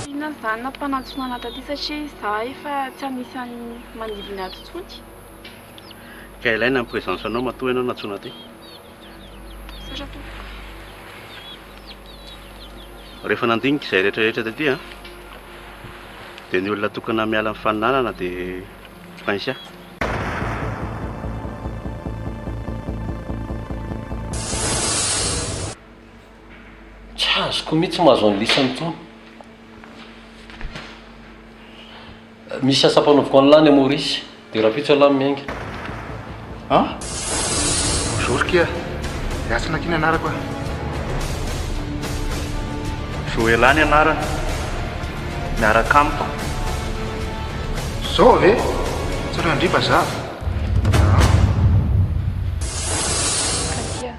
Inona izany nampanantsonana taty satria izaho efa tsy anisany manidina ato intsony. Ka ilaina ny présence anao matoa ianao nantsona ty. Satra tompoko. Rehefa nandinika izay rehetrarehetra taty a dia ny olona tokana miala amin'ny faninanana dia Prince. Tsy azoko mihitsy mahazo an'lisany tony. Misy asa mpanaoviko an'lany Maurice dia raha pitsy alany miainga. Zorika hiasana kiny anarako a. Joelany anarana miaraka amiko. Zao ve tsy ry andripa za. Katia,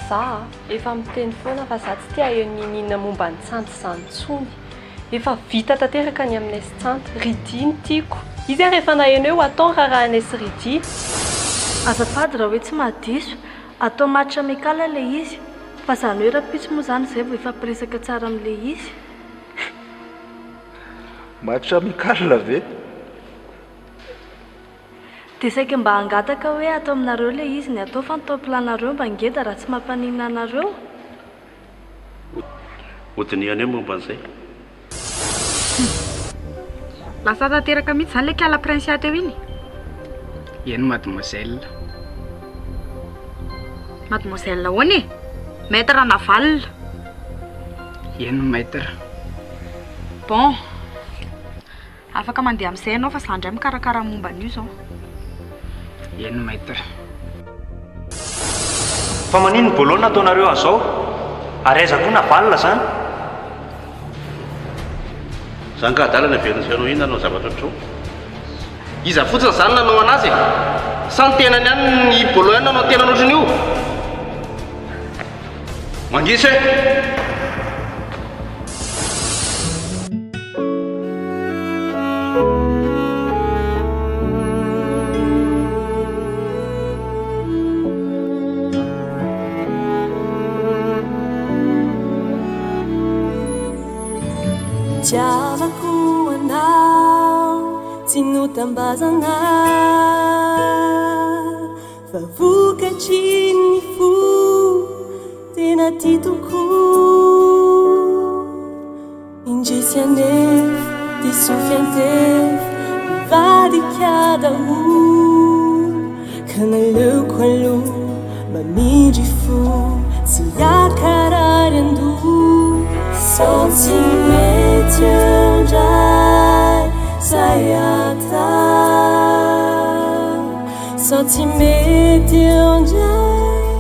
za efa miteny foana fa za tsy tia ioninina momba ny tsanty izany intsony. Efa vita tanteraka ny aminay sy tsanty, Ridi ny tiako. Izy rehefa naheno eo atao rahanay sy Ridi. Azafady raha hoe tsy mahadiso, atao match amical ilay izy. Fa zany hoe raha-pitsy moa zany izay vao efa presaka tsara amin'ilay izy. Match amical ve? Dia saika mba hangataka hoe atao aminareo ilay izy ny atao fa nitao planareo mba ngeda raha tsy mampanina anareo. Hodiniana eo momba an'izay. Lasa tanteraka mihitsy izany ilay kala Prince teo iny. Eny mademoiselle. Mademoiselle ahoana e? Maître naval. Eny maître. Bon. Afaka mandeha amin'izay ianao fa za indray mikarakara momba an'io izao. Eny maître. Fa manino ny bôlô nataonareo an'izao? Ary aiza koa navalina zany? Zany ka adalana velon'ny anao iny nanao zavatra ohatrao. Iza fotsiny zany nanao anazy e. Sa ny tenany ihany ny bôlô ihany nanao tena ohatran'io. Mangisy e! Tiavako anao tsy notambazana fa vokatry ny fo tena ty tokoa indrisy anefa disofy antefa mivadika daholo ka naleoko aloha mamindry fo sy akarary andoha sao tsy mety andray zay atao sao tsy mety andray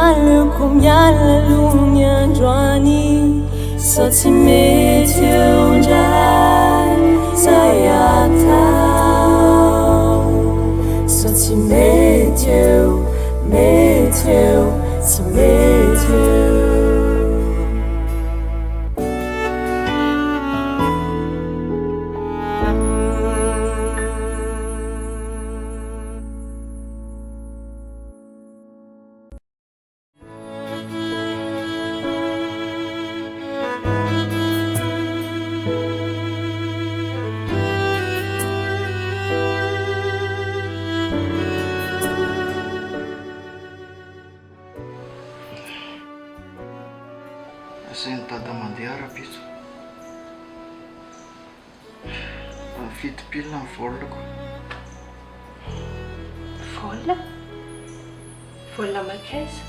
aleoko miala aloha ny androany sao tsy mety andray zay atao sao tsy mety eo tsy mety eo. Asain'ny dada mandeha ara-pitso. Fitopilina ny volako. Vola? Vola makaiza?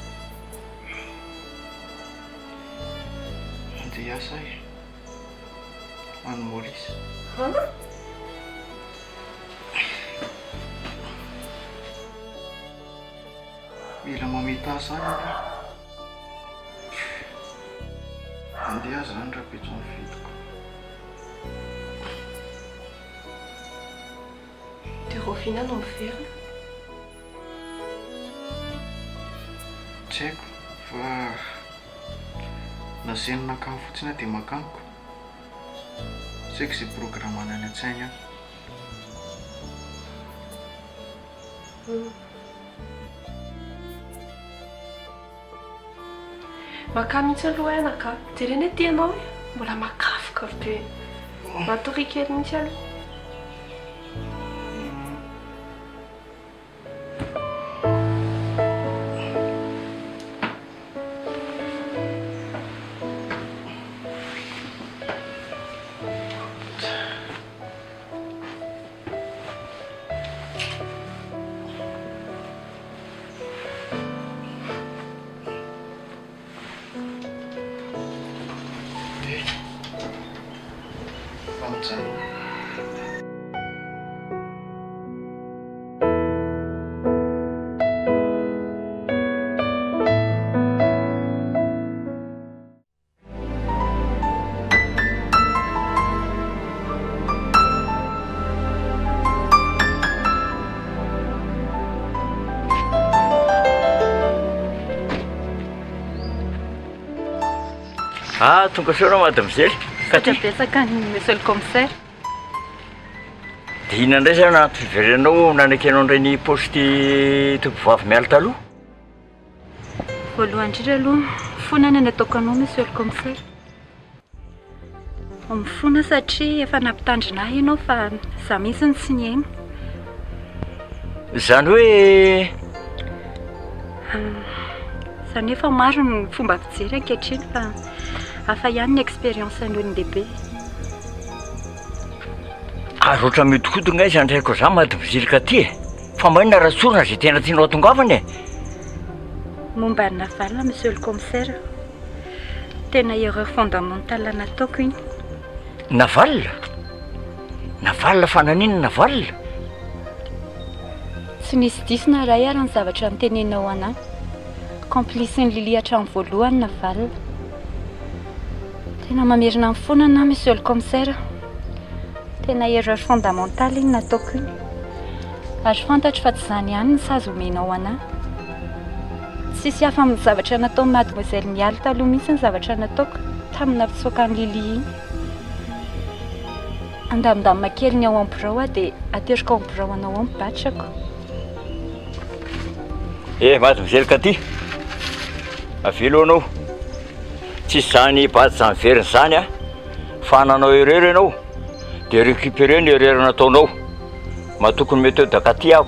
Andeha hiasa i. Any Maurice. Mila mamita asa any. Andeha zany raha-pitso ny fitoko. Dia Rofina no miverina? Tsy haiko fa na zenona akany fotsiny dia makaniko. Tsy haiko izay programmana any an-tsainy any. Maka mihitsy aloha enaka jereny ety ianao hoe mbola makafoka be matory kely mihitsy aloha. Tonga soa madamozely Betsaka ny monsieur le commissaire. dia inona indray zany anatoverenao nanaiky anao indray ny posty tompivavy miala taloha? Voalohany indrindra aloha fonana ny ataoko anao monsieur le commissaire. Mifona satria efa nampitandrina ahy ianao fa za mihitsy ny tsy niaino. Zany hoe Zany efa maro ny fomba fijery ankehitriny fa hafa ihany ny expérience ny olon-dehibe. ary oatra mihodikodigna izy andraiko za madimozilika ty fa maina ratsorina zay tena tianao tongavany e. Momba ny navalina monsieur le commissaire. Tena erreur fondamentale nataoko iny. Navalina? Navalina fa naninona navalina? Tsy nisy diso na ray ary ny zavatra nitenenao anahy. Complice ny Lily hatramin'ny voalohany navalina. Tena mamerina amin'ny fonana monsieur le commissaire. Tena erreur fondamentale iny nataoko iny. Azo fantatro fa tsy zany ihany ny sazy omenao anahy. Tsisy hafa amin'ny zavatra natao mademoiselle miala taloha mihitsy ny zavatra nataoko tamina fisoakan'ny Lily iny. Andamindamina kely ny ao am-birao aho dia ateriko ao am-birao anao ao mibatrako. Mademoiselle Katy, avelo anao. Tsisy zany baty zany veriny zany a, fa nanao erreur ianao dia récupérer ny erreur nataonao. Matokony méthode Katy aho.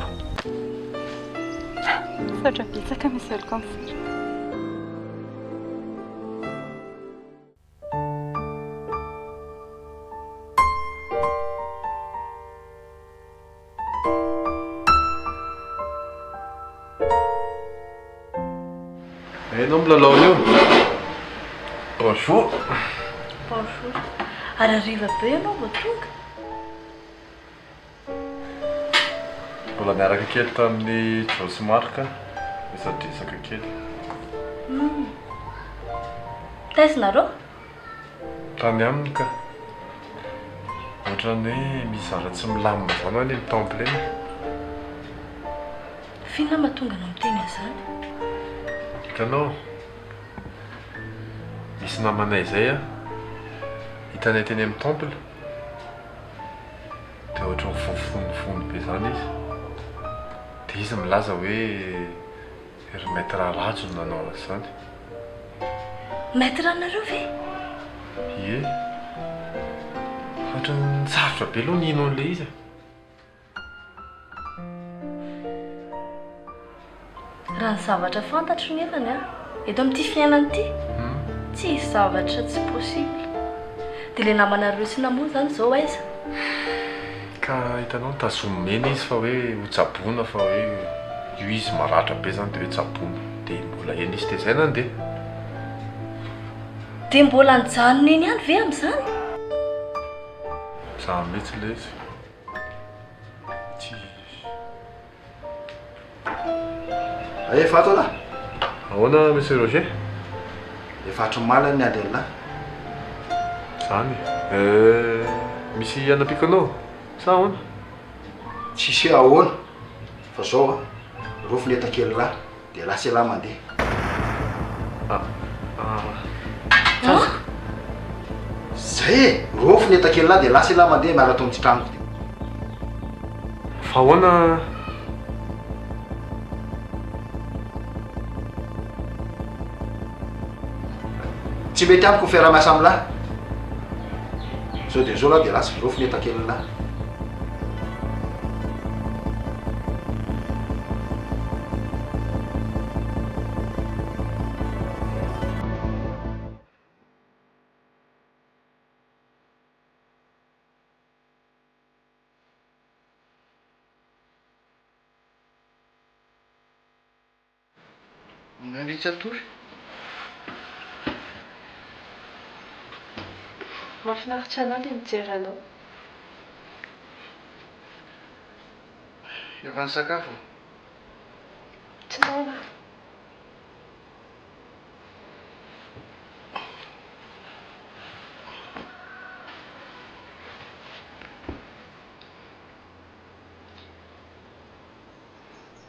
Saotra betsaka monsieur le commissaire. Hainao milalao io? Bonjour. Bonjour. Ary hariva be ianao vao tonga? Mbola miaraka kely tamin'ny Josy Marka, isadresaka kely. Taizinareo? Tany aminy ka. Ohatrany hoe misy zavatra tsy milamina zany any amin'ny temple eny. Fiona mahatonga anao miteny an'izany? Hitanao, misy namanay izay a, hitanay teny amin'ny temple. Dia ohatra mifonofony be zany izy. Dia izy milaza hoe ery maître Rajo no nanao azy zany. Maître anareo ve? Ie. Ohatrany sarotra be aloha ny ino an'ilay izy. Raha ny zavatra fantatro nefany a, eto amin'ity fiainana ity, tsy hisy zavatra tsy possible. Dia ilay namanareo sy namoa zany izao aiza? Ka hitanao tazomena izy fa hoe ho tsaboana fa hoe io izy maratra be zany dia hoe tsaboana. Dia mbola eny izy dia izay nandeha. Dia mbola nijanona eny ihany ve amin'izany? Za mihitsy ilay izy. Tsy. Efa ato ana? Ahoana monsieur Roger? Efa hatromalany ny adelina. Zany. Misy anapiko anao? Sa ahoana? Tsisy hoe ahoana. Fa zao rofony etakely lahy dia lasa lahy mandeha. Zay rofony etakely lahy dia lasa lahy mandeha miala tao amin'ny tranoko. Fa ahoana? tsy mety amiko fiarah-miasa amin'lahy zao dia zao lahy dia lasa rofony etan-kelinahy nandritra tory mahafinaritra anao ilay mijery anao efa ny sakafo tsy naona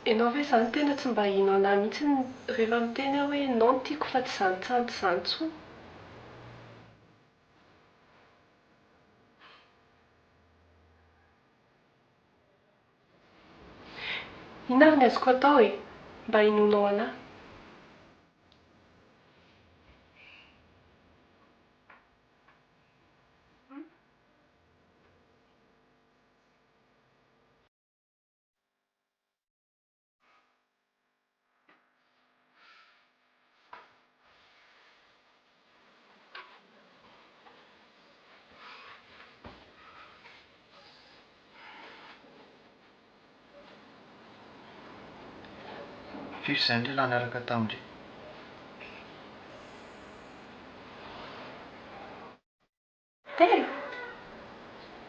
ianao ve izany tena tsy mba hino anahy mihitsy rehefa miteny aho hoe non tiako fa tsy zanytsantry izany tsony ina ary ny azoko atao e mba hinonao anahy firy izany lehilahy niaraka tamindry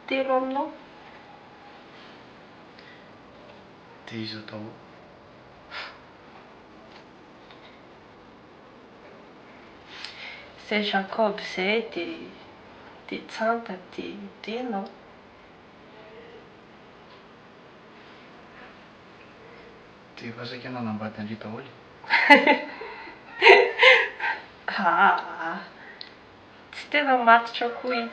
telo aminao dia izy atao zay Jacob zay dia tsanta dia ianao dia efa saika nanambady andry daholo tsy tena matotra koa izy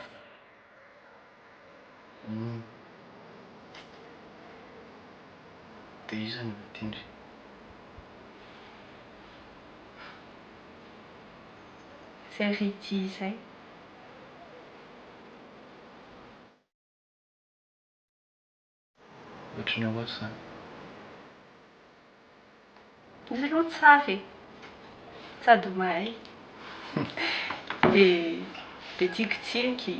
dia iza ny tindry zay ridi izay ohatry ny ahoana izany izy aloha tsara e sady mahay dia tiakotsiaky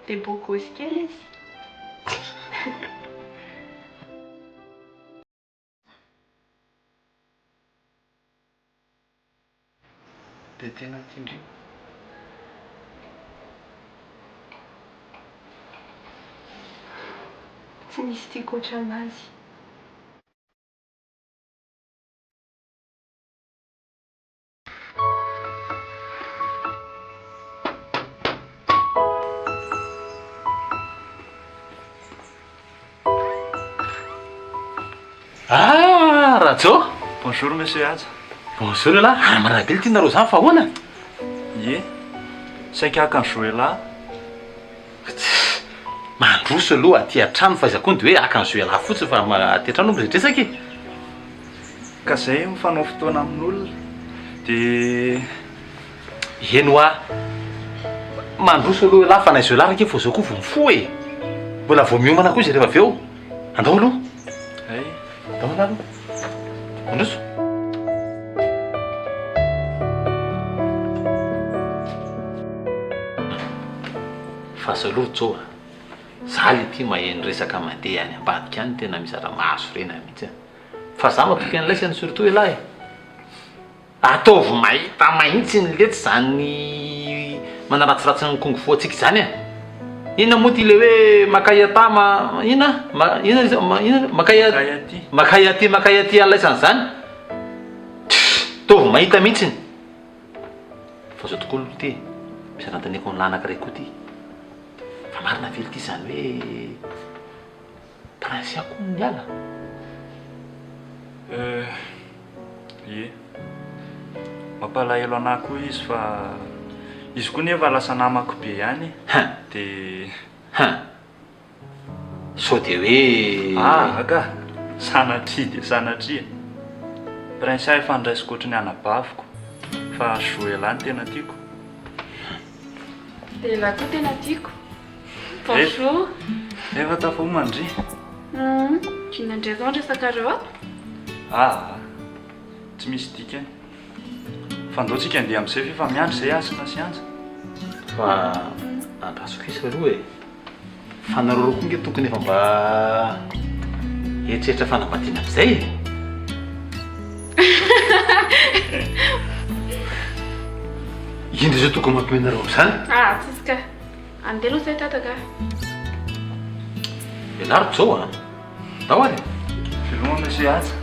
dia bokosy kely izy dia tena tindry tsy misy tiako oatra anazy Rajo bonjour monsieur Aja bonjour lahy marabely tianareo zany fa ahoana ye saika haka ny joelahy mandroso aloha aty an-trano fa izy koa dia hoe haka ny joelahy fotsiny fa aty an-trano miresaky ka zay mifanao fotoana amin'olona dia eno a mandroso aloha lahy fa nay joelahy rake fo zao koa vo mifo e mbola vo miomana koa izy rehefa avy eo andao aloha ay andao aloha mandroso fa saloha tsoa zaly ty maheny resaka mandeha any ambadika any tena mizara mahazo rena mihitsy fa za matoky an'laisany surtout elahy ataovy mahita mahitsy ny letsy zany manaratsiratsy ny kongo foantsika zany a ina moa ty le hoe makayatama ina makayati an'laisany zany tovy mahita mihitsiny fa zao tokoa aloha ty misy anataniako ny lanaka ray koa ty fa marina vely ty zany hoe prince ako ny ala ye mampalahelo anahy koa izy fa izy koa nefa lasa namako be ihany dia so dia hoe aka sanatria dia sanatria prince efa ndraisiko ohatry ny anabaviko fa zoelany tena tiako. Dia lahy koa tena tiako. Bonjour. Efa tafomandry. Kina ndraiky resakareo Tsy misy dika any. Fandaotsika andeha amin'izay fa miandry izay asina sianja. Fa andrasoko isa aloha e. Fanaroro koa nge tokony efa mba eritreretra fanambadiana amin'izay e. Indro izay tokony mampimenareo amin'izany? Tsisy ka. Andeha aloha izay tataka. Velariko zao Tao ary. Filoma monsieur aza.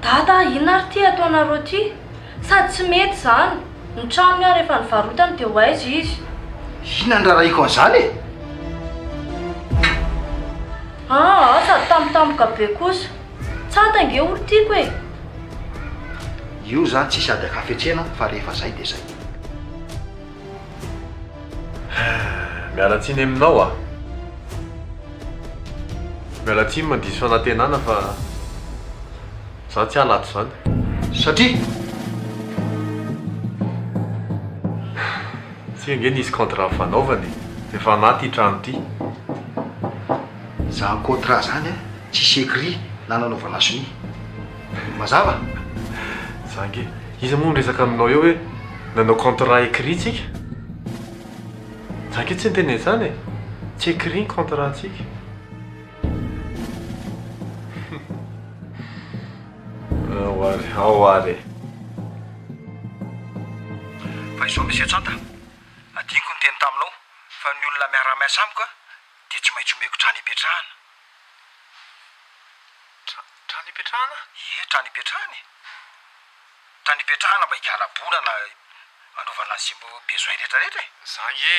Dada, inona ary ty ataonareo ty? Sady tsy mety zany. Ny trano ary efa nivarotany dia ho aiza izy. Inona ny rarahiko an'izany e? Sady tampotampoka be kosa. Tsata nge olo tiako e. Io zany tsy sady akafiatrena fa rehefa zay dia zay. Mialatsiny aminao mialatsiny mandiso fanantenana fa za tsy halato zany. Satria tsy nge nisy contrat fanaovany efa anaty trano ty. Za contrat zany tsisy écrit na nanaovana soni. Mazava? Za nge izy moa miresaka aminao eo hoe nanao contrat écrit tsika. Za nge tsy anteny zany e. Tsy écrit contrat tsika. Ao ary. Fa izao misy tsanta. Adiniko ny teny taminao fa ny olona miara-miasa amiko dia tsy maintsy omeko trano ipetrahana. Trano ipetrahana? Ie, trano ipetrahana. Trano ipetrahana mba hiala-bolana anaovana izay besoin rehetrarehetra e. Za nge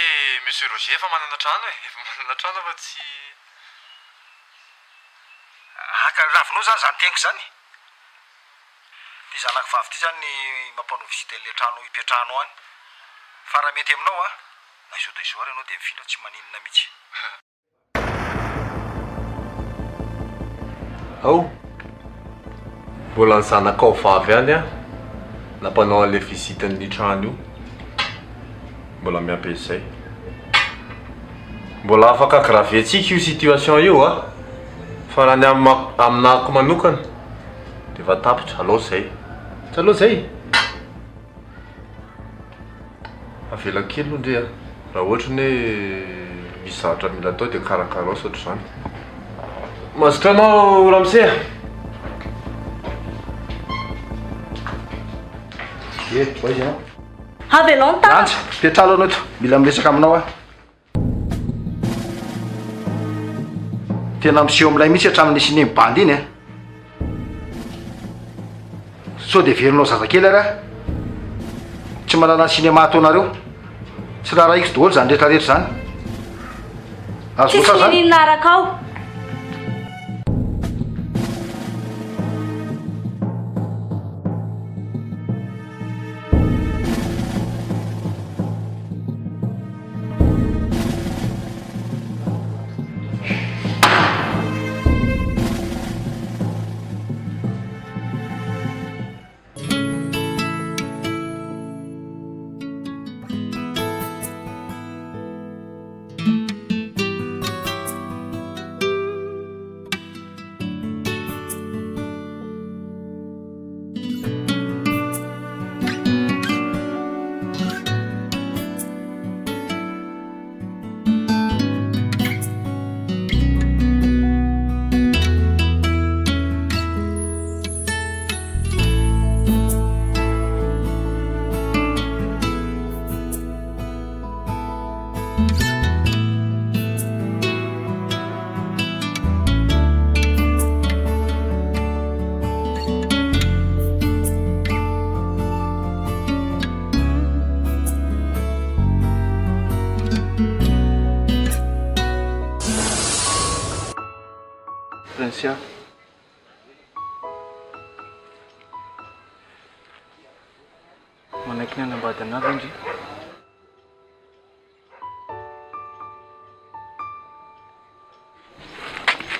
monsieur Roger efa manana trano e. Efa manana trano fa tsy aka ravinao zany zany teniko zany. Ty zanako vavy ty zany mampanao visite an'ilay trano ipetrahanao any. Fa raha mety aminao na izao da izao ary ianao dia mifindra tsy maninona mihitsy. Mbola ny zanakao vavy any nampanao an'ilay visiten'ny trano io. Mbola miampy izay. Mbola afaka agraventsika io situation io fa raha ny aminako manokana dia efa tapitra alao zay. Tsy alao zay. Avela kely aloha ndre raha ohatra ny hoe misy zavatra mila atao dia karakarao sao ohatr'izany. Mazotra anao Ramsey? Vai ianao. Avelao ny tany. Lanja, petralo anao eto. Mila miresaka aminao Tena miseho amin'ilay mihitsy hatramin'ny sinemy bandy iny Sao dia verinao zazakely ary tsy manana sinema ataonareo. Tsy raha raiko daholo zany rehetrarehetra zany. Azo Tsisy zany. ninina araka ao. Francia. manaiky ny any ambady an'avy indry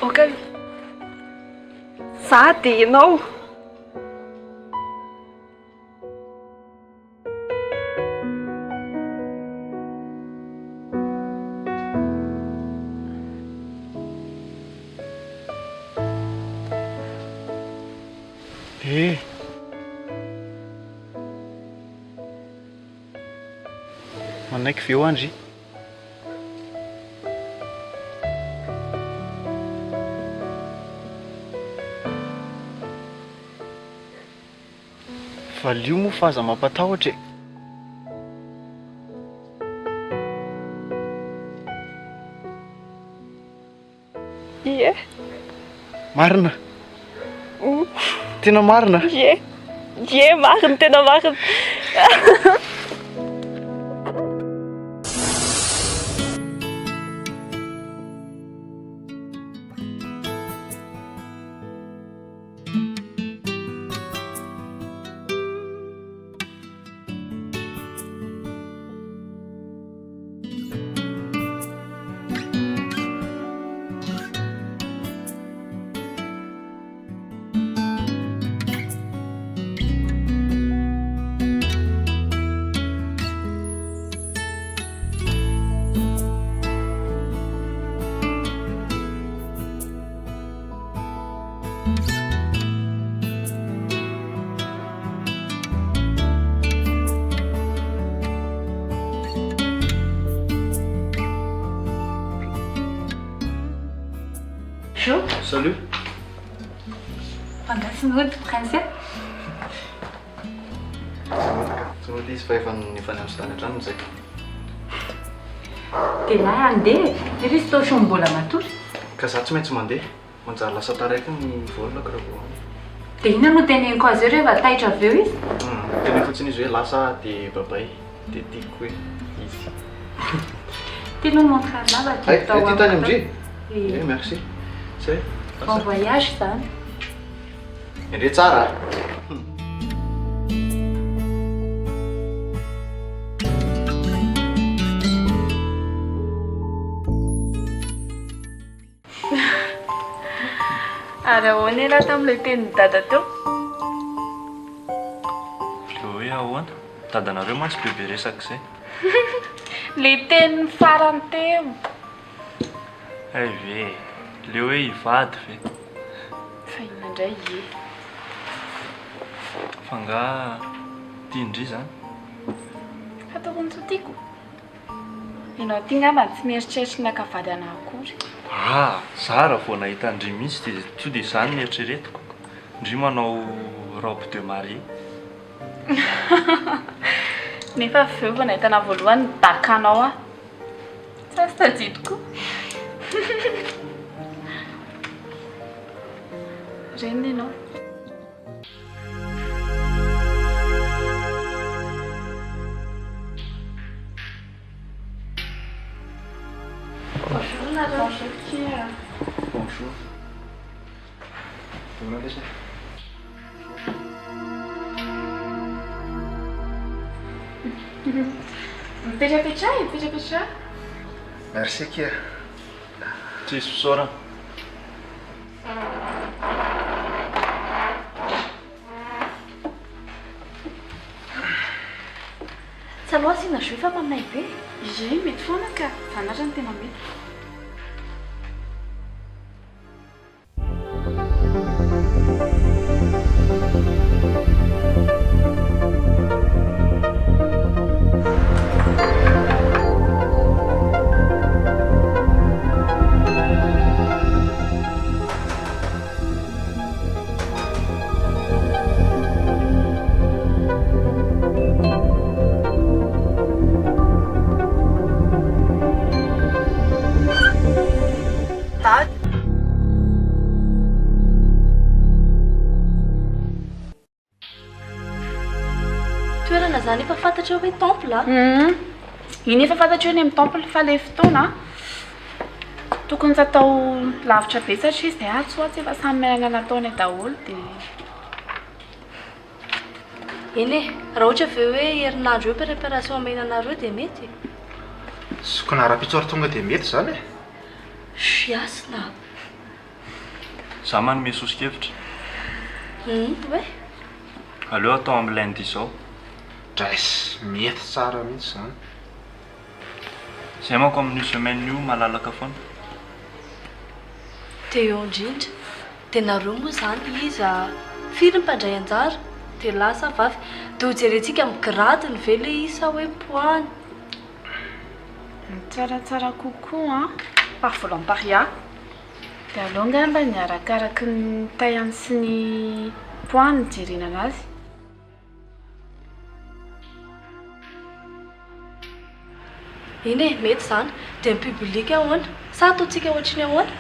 Okay. Za dia ianao. manaiky veo andry valio moa fa aza mampatahotra Ie. marina tena marina Ie, marina tena marina. Salut. Fandasin'olo prince. Somary izy fa efa nifany amin'ny tany an-trano zay. Dia lahy andeha, iry izy tao somary mbola matory. Ka za tsy maintsy mandeha. Manjary lasa taraiky ny volonako raha vao. Dia ina no teneniko azy eo rehefa taitra avy eo izy? Teny fotsiny izy hoe lasa dia babay dia tiako hoe izy. Tianao montre lava dia tao ty tany amindry. Merci. Zay. Bon voyage zany. Endre tsara. Ary ahoana raha tamin'ilay tenin'ny dada teo? Le hoe ahoana? Dadanareo mantsy bebe resaka izay. Ilay tenin'ny farany teo. Ay ve, le hoe hivady ve. Fa inona indray ie. Fa nga tia indry zany. Ataoko ny sotiako. Ianao tia ngamba tsy mieritreritra ny akavady anahy akory. Zara vao nahita Ndry mihitsy dia to dia izany ny eritreretiko. Ndry manao robe de mariée. Nefa avy vao nahita anahy voalohany dakanao aho. Tsy tadidiko. Reniny ianao. Bonjour madame. Bonjour. Comment allez-vous? Petra. Merci Kia. Tsisy fisaorana. Tsy aloha asina jus fa maminay be. Ie, mety foana ka. Zanatra ny tena mety. Toerana zany efa fantatra hoe temple a. Iny efa fantatra hoe ny amin'ny temple fa ilay fotoana tokony tsy atao lavitra be satria izy dia tsy ohatsy efa samy miarana nataony daholo dia eny e raha ohatra aveo hoe herinandro eo préparation amenanareo dia mety sokona ara-pitsoro tonga dia mety zany e siasina za manome sosikevitra hoe aleo atao amin'ny lundi izao dras mety tsara mihitsy zany zay manko amin'io semaine io malalaka foana dia eo indrindra dia nareo moa zany iza firy ny mpandray anjara dia lasa vavy dia ho jerentsika amin'ny gradiny ve le isa hoe poany tsaratsara kokoa a par volomparia dia alongamba ny arakaraky ny taillany sy ny poany jerena anazy eny e mety zany dia ny publika ahoana sa ataontsika ohatriny ahoana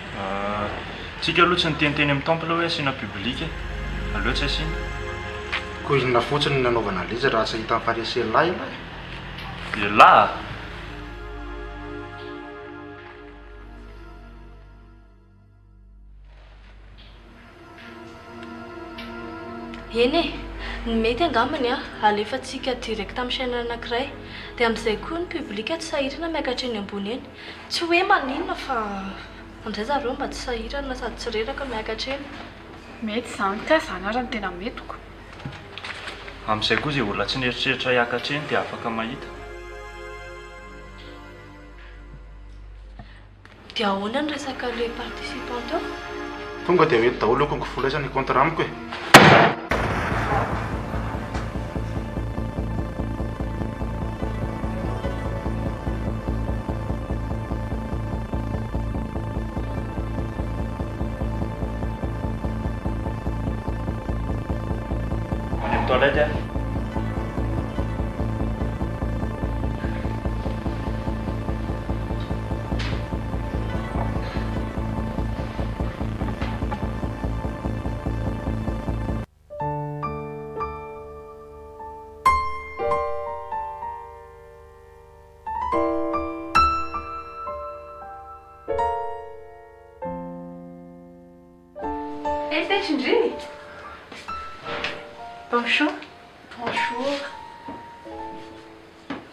tsika aloha tsy niteniteny amin'ny temple hoe asiana publika aleo tsy asiana koa inona fotsiny ny nanaovana lizy raha sy hita amin'ny fariselahy ilay elahy eny e ny mety angamany a alefatsika direct amin'ny chaîne anankiray dia amin'izay koa ny publika tsy sahirana miakatra eny ambony eny tsy hoe maninona fa amin'izay zareo mba tsy sahirana sady tsy reraka miakatra eny mety zany ka zany ara ny tena metiko amin'izay koa izay olona tsy nieritreritra hiakatra eny dia afaka mahita dia ahoana ny resaka le participante eo tonga dia mety daholo konko folaisany contre amiko e toilette Bonjour. Bonjour.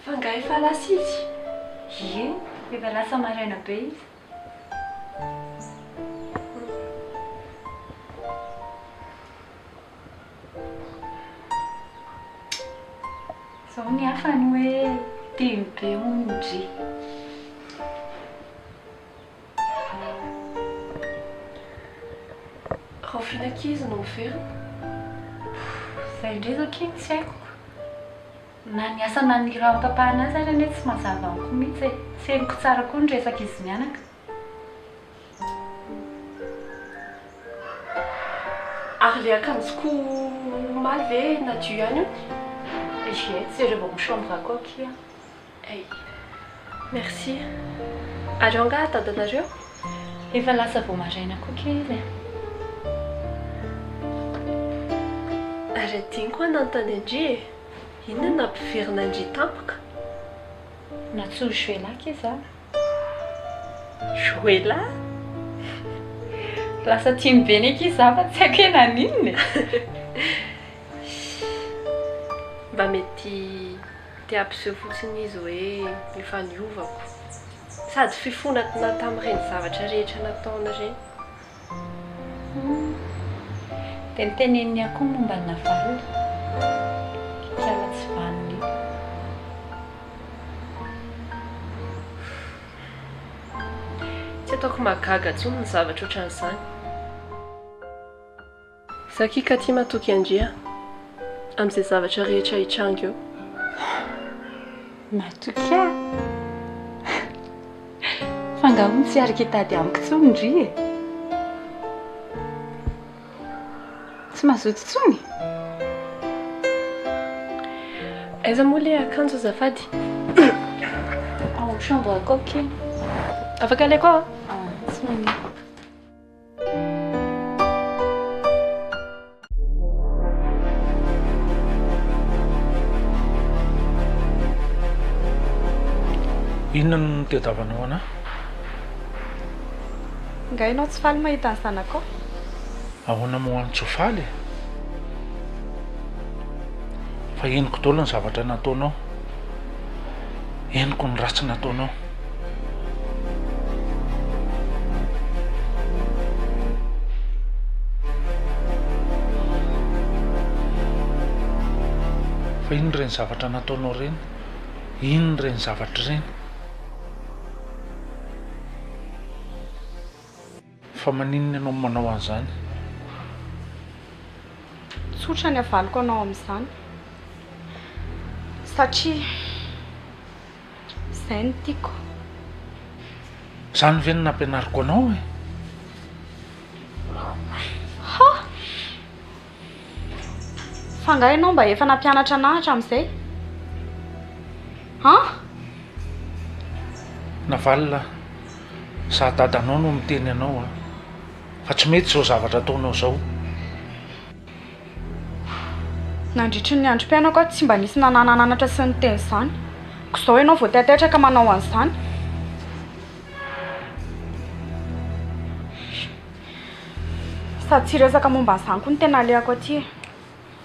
Fanga efa lasa izy? Ie, efa lasa maraina be izy. Zao ny hafa ny hoe dimy be ondry. Rafinan-kizy no miverina. Izay indray izao kiny tsy haiko. Na ny asa na ny raha tapahana azy ary tsy mazava amiko mihitsy e. Tsy henoko tsara koa ny resaka izy mianaka. Ary le akanjoko maly ve nadio ihany io? Ie, tsy ireo vao chambre coquille. Ay. Merci. Aleo nga atadanareo? Efa lasa vao maraina koa kely e. Ary adiniko nanontany Andry e. Inona nampiverina Andry tampoka? Natsoa joelaka iza. Joela? Lasa tia mibeny eky iza fa tsy haiko hoe naninona. Mba mety tia ampiseho fotsiny izy hoe efa niovako. Sady fifonatana tamin'ireny zavatra rehetra nataona ireny. Dia niteneniny akoho momba ny navalona. Kiala tsy vaniny. Tsy ataoko magaga intsony ny zavatra ohatran'izany. Zakika tia matoky Andry amin'izay zavatra rehetra hitranga eo. Matoky aho? Fangahoany tsy araka hitady amiko intsony Ndry e. Tsy mazoto intsony? Aiza moa le akanjo azafady? Ao chambre coquille. Afaka alaiko ao? Tsy magnino. Inona no tediavanao ana? Nga ianao tsy faly mahita ny zanako? Ahoana moa any tsy ho faly? fa henoko daholo ny zavatra nataonao, henoko ny ratsy nataonao. fa ino reny zavatra nataonao reny, ino reny zavatra reny, fa maninona ianao manao an'izany? Tsotra ny avaliko anao amin'izany satria izay no tiako. Zany ve no nampianariko anao e? Ha! Fa nga ianao mba efa nampianatra anahy hatramin'izay? Ha? Navalina, za dadanao no miteny anao fa tsy mety zao zavatra ataonao zao. Nandritry ny androm-piainako tsy mba nisy nanananatra sy niteny izany. K'izao ianao vao teatetraka manao an'izany. Sady tsy resaka momba an'izany koa ny tena alehako aty.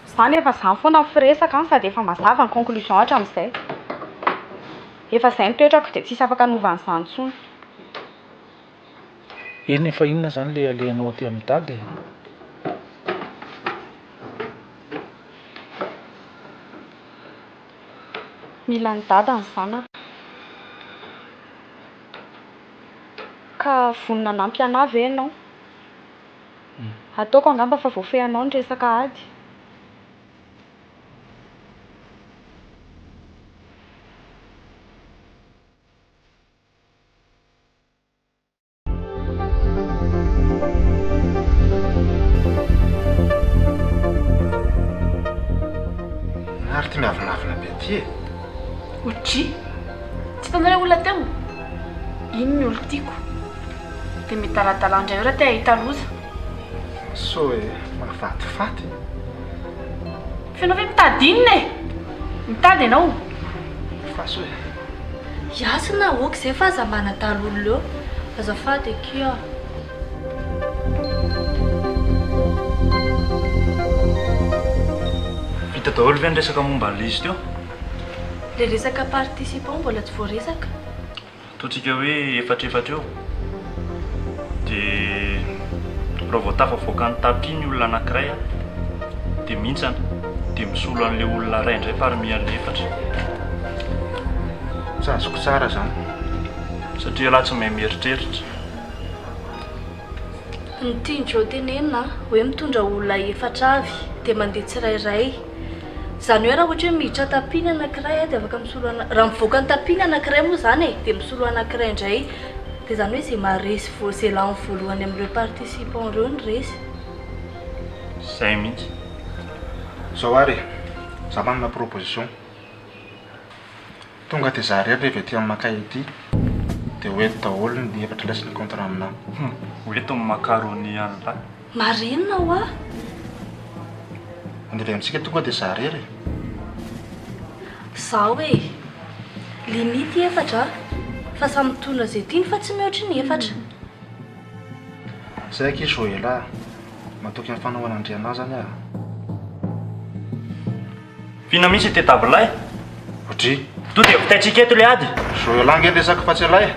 Izany efa izany foana ny firesaka sady efa mazava ny conclusion hatramin'izay. Efa izay ny toetrako dia tsisy afaka hanova an'izany intsony. Eny efa inona zany le alehanao aty amin'ny dady? Mila ny dada ny zanaka. Ka vonona nampy anahy ve ianao? Ataoko angamba fa voafehinao ny resaka ady. Ary ty miavinavina be ty e. Otry, tsy hitanareo olona teo? Ino ny olo tiako? Dia midaladala indray ora te ahita loza. So e, mahafatifaty. Fenao ve mitady inona e? Mitady ianao? Fa so e. Yasina oka izay fa aza manadala olona eo. Azafady akeo. Vita daholo ve ny resaka momba an'ilay izy teo? Le resaka participant mbola tsy voaresaka. Ataontsika hoe efatrefatra eo. Dia raha vao tafavoaka ny tapis ny olona anankiray dia mintsana dia misolo an'ilay olona iray indray parmi an'ilay efatra. Tsy azoko tsara zany. Satria laha tsy mahay mieritreritra. Ny tiandreo tenenina hoe mitondra olona efatra avy dia mandeha tsirairay. Zany hoe raha ohatra hoe miditra tapis anankiray dia afaka misolo raha mivoaka ny tapis anankiray moa zany e dia misolo anankiray indray. Dia zany hoe izay maharesy izay lahiny voalohany amin'ireo participant ireo ny resy. Izay mihitsy. Zao ary, za manana proposition. Tonga dia za rehetra rehefa ety amin'ny makay ety dia hoento daholo ny efatra lesy ny contrat aminahy. Hoento ny makaroni an'lahy. Marinona ho ah? Andeha amintsika tonga dia za rery. Zaho hoe limity efatra fa samy mitondra izay tiany fa tsy mihoatra ny efatra. Zay ankizy vao ela matoky amin'ny fanaovana andriana zany ah. Fina mihitsy ity tabilahy. Otry. To dia vitaitsika eto ilay ady. Zao ela nge resaka fa tsy alay.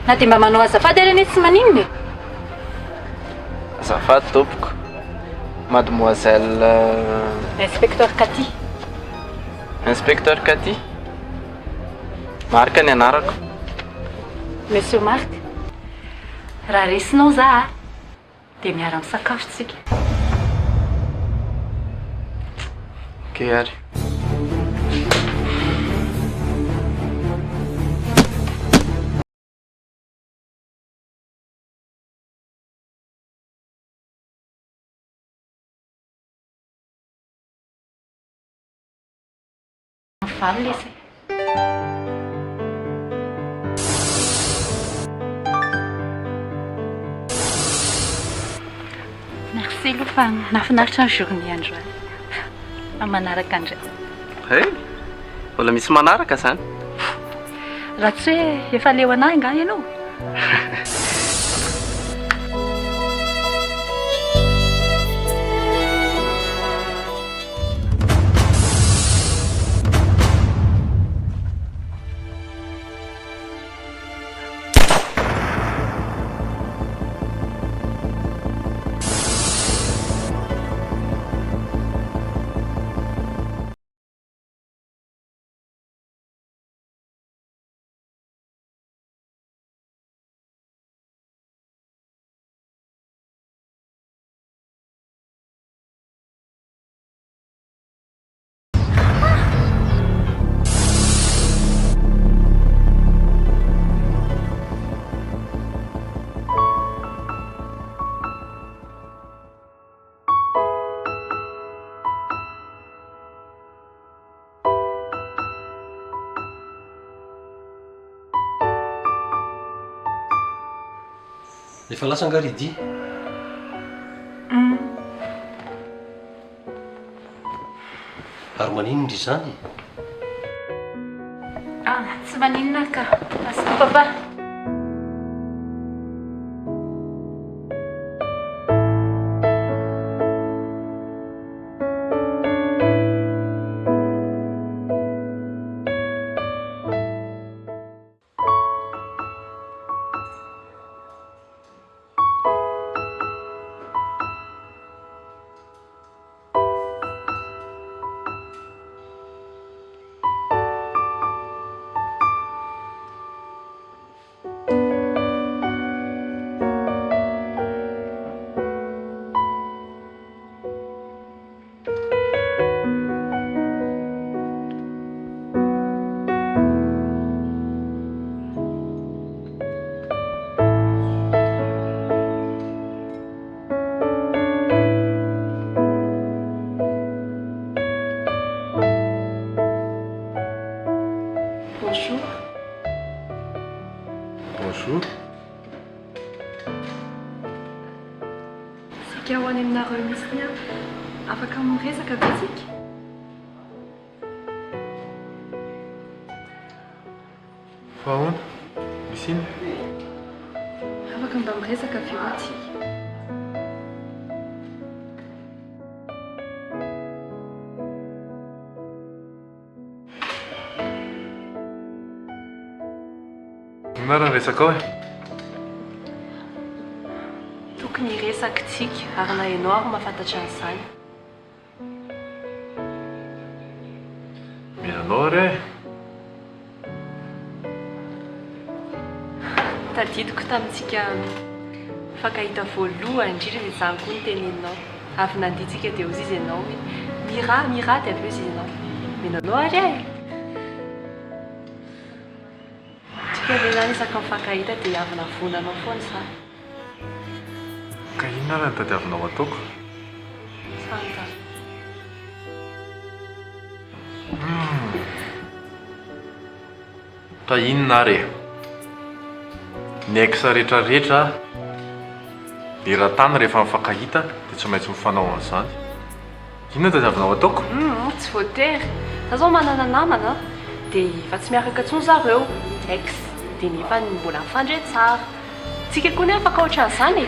Na dia mba manao azafady ary anie tsy maninona e. Azafady tompoko. Mademoiselle Inspecteur Cathy. Inspecteur Cathy. Marika ny anarako. Monsieur Marc. Raha resinao za dia miara-misakafo tsika. Okey ary. Fala isso. Merci aloha fa nafinaritra ny journée androany. Manaraka andray. Hey, mbola misy manaraka zany. Raha tsy hoe efa leo anahy nga ianao. Efa lasa angaridi. Ary maninona indry izany? Tsy maninona ka. Asiko papa. Sika ho any aminareo misy ny afaka miresaka ve tsika? Fa ahoana? Misy iny? Afaka mba miresaka avy eo atsika. Inona raha resaka ao e? Tokony hiresakitsika ary na ianao ary mahafantatra an'izany. Mianao re? Tadidiko tamintsika fankahita voalohany indrindra dia izany koa ny teneninao. Avy nanditsika dia ozy izy ianao hoe mira dia avy eo izy ianao. Menanao ary e! Tsika ve zany isaka mifankahita dia avy navonanao foana izany. Ka inona raha ny tadiavinao ataoko? Santa. Ka inona re? Ny aikisa rehetrarehetra eran-tany rehefa mifankahita dia tsy maintsy mifanao an'izany. Inona tadiavinao ataoko? Tsy voatery. Za zao manana namana dia efa tsy miaraka intsony zareo. Ex dia nefa mbola mifandray tsara. Tsika koa nefa afaka ohatran'izany e.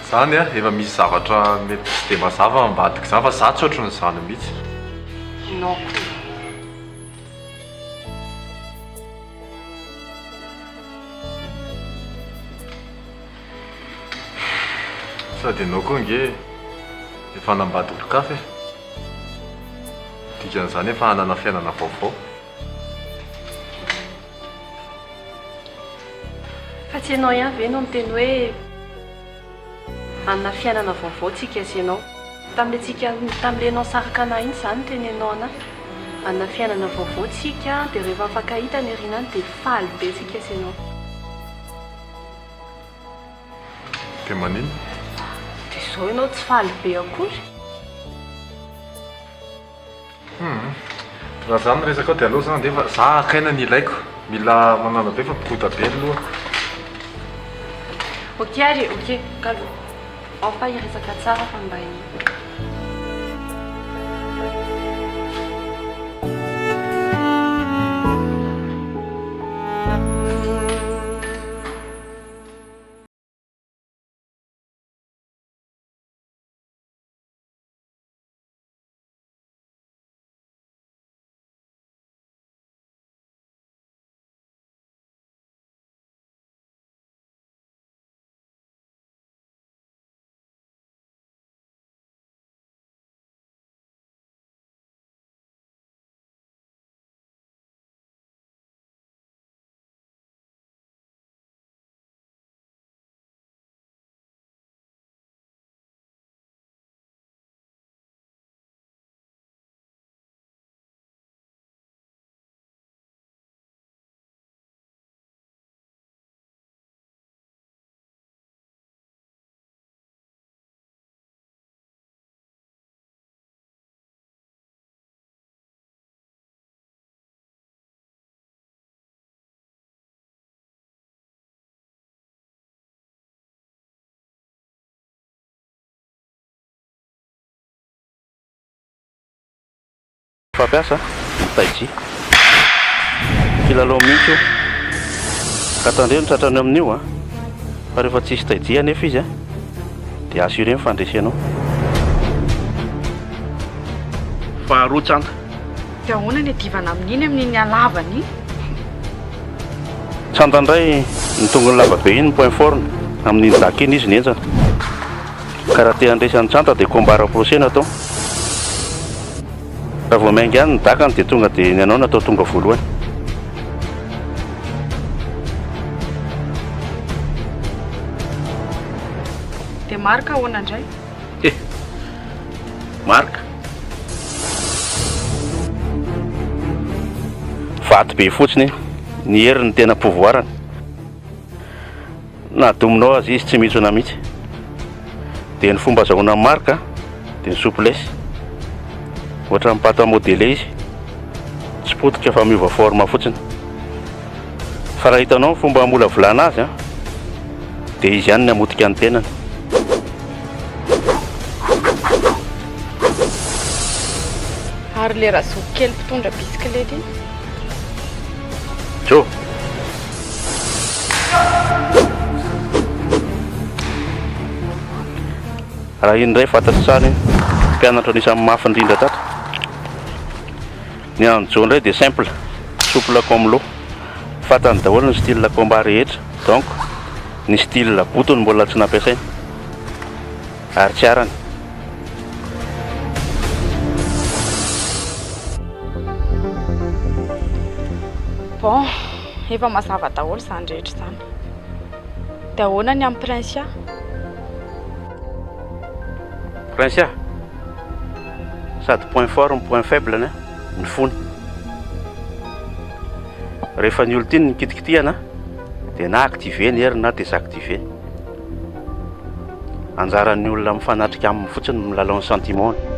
Zany a, efa misy zavatra mety tsy dia mazava ambadika izany fa za tsy ohatran'izany mihitsy. Non. Sady ianao koa nge efa nambady olo-kafa e. Dikan'izany efa hanana fiainana vaovao. Fa tsy ianao ihany ve no miteny hoe hanana fiainana vaovao tsika sy ianao. Tam'ilay ianao saraka anahy iny izany no teneninao anahy. Hanana fiainana vaovao tsika dia rehefa mifankahita ny erinany dia faly be tsika sy ianao. Dia manino? Dia izao ianao tsy faly be akory. Raha zany no resaka ao dia aleo zany dia fa za akaina ny ilaiko. Mila manana be fa bokota be aloha. Ok ary, ok, calme. Enfin iresaka tsara fa mba fampiasa mitaiji kilalao mihitsy io ka tandreo ny tratrany amin'io a fa rehefa tsisy taiji anefa izy a dia aso ireny fandresenao faharoa tsanta dia ahoana ny adivana amin'iny amin'iny alavany tsanta indray ny tongony lavabe iny ny point fort amin'iny daka iny izy nenjana ka raha te handresan'ny tsanta dia kombara procès natao raha vao maingy ihany ny dakany dia tonga dia ny anao natao tonga voalohany dia marika ahoana indray marika vaty be fotsiny ny herin'ny tena pouvoirany na dominao azy izy tsy mitsona mihitsy dia ny fomba azahoana marika dia ny souplesse ohatra mipato modele izy tsy potika fa miova forme fotsiny fa raha hitanao ny fomba mola volana azy a dia izy ihany ny amotika ny tenany ary le raha zoky kely mpitondra bisikilety iny jo raha iny indray fantatry tsara iny mpianatra anisan'ny mafy indrindra tatra ny anjo indray dia simple souple comme l'eau fantany daholo ny style combat rehetra donc ny style botony mbola tsy nampiasaina ary tsy arany bon efa mazava daholo izany rehetra izany dia ahoana ny amin'ny prinsia prinsia sady point fort ny point faible ny fony rehefa ny olo tiny ny kitikitihana dia na active ny hery na désactive anjaran'ny olona mifanatrika aminy fotsiny milalao ny sentiment